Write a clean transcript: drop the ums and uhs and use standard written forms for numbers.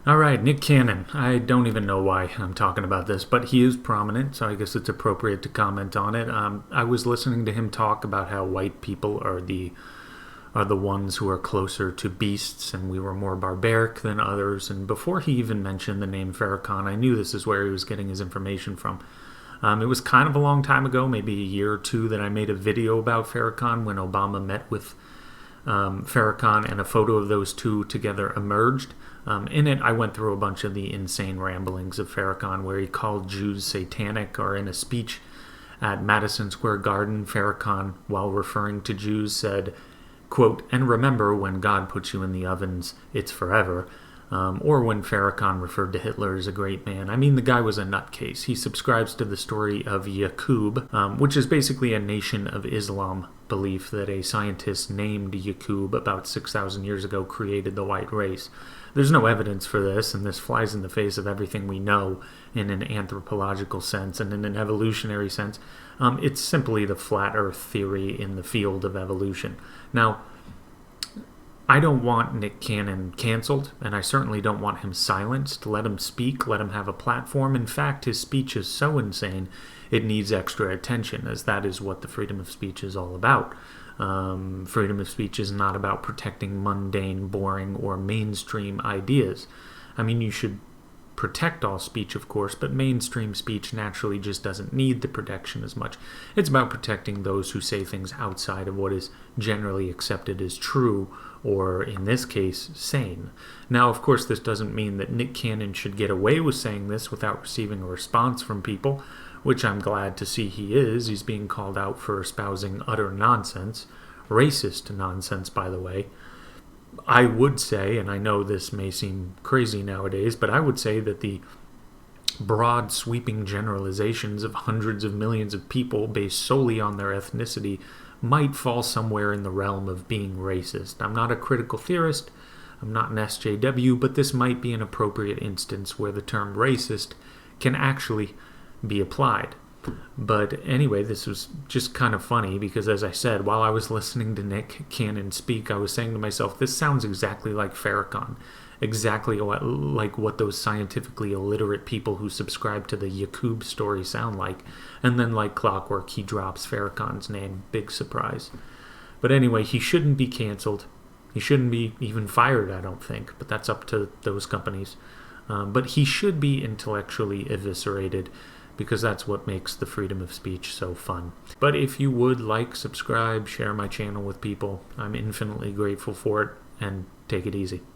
All right, Nick Cannon. I don't even know why I'm talking about this, but he is prominent, so I guess it's appropriate to comment on it. I was listening to him talk about how white people are the ones who are closer to beasts, and we were more barbaric than others. And before he even mentioned the name Farrakhan, I knew this is where he was getting his information from. It was kind of a long time ago, maybe a year or two, that I made a video about Farrakhan when Obama met with Farrakhan, and a photo of those two together emerged. In it, I went through a bunch of the insane ramblings of Farrakhan, where he called Jews satanic, or in a speech at Madison Square Garden, Farrakhan, while referring to Jews, said, quote, "And remember, when God puts you in the ovens, it's forever." Or when Farrakhan referred to Hitler as a great man. I mean, the guy was a nutcase. He subscribes to the story of Yaqub, which is basically a Nation of Islam belief that a scientist named Yaqub about 6,000 years ago created the white race. There's no evidence for this, and this flies in the face of everything we know in an anthropological sense and in an evolutionary sense. It's simply the flat earth theory in the field of evolution. Now, I don't want Nick Cannon canceled, and I certainly don't want him silenced. Let him speak, let him have a platform. In fact, his speech is so insane, it needs extra attention, as that is what the freedom of speech is all about. Freedom of speech is not about protecting mundane, boring, or mainstream ideas. I mean, you should protect all speech, of course, but mainstream speech naturally just doesn't need the protection as much. It's about protecting those who say things outside of what is generally accepted as true, or in this case, sane. Now, of course, this doesn't mean that Nick Cannon should get away with saying this without receiving a response from people, which I'm glad to see he is. He's being called out for espousing utter nonsense, racist nonsense, by the way. I would say, and I know this may seem crazy nowadays, but I would say that the broad, sweeping generalizations of hundreds of millions of people based solely on their ethnicity might fall somewhere in the realm of being racist. I'm not a critical theorist, I'm not an SJW, but this might be an appropriate instance where the term racist can actually be applied. But anyway, this was just kind of funny because, as I said, while I was listening to Nick Cannon speak, I was saying to myself, this sounds exactly like Farrakhan, exactly like what those scientifically illiterate people who subscribe to the Yaqub story sound like. And then, like clockwork, he drops Farrakhan's name. Big surprise. But anyway, he shouldn't be canceled. He shouldn't be even fired, I don't think, but that's up to those companies. But he should be intellectually eviscerated, because that's what makes the freedom of speech so fun. But if you would like, subscribe, share my channel with people, I'm infinitely grateful for it, and take it easy.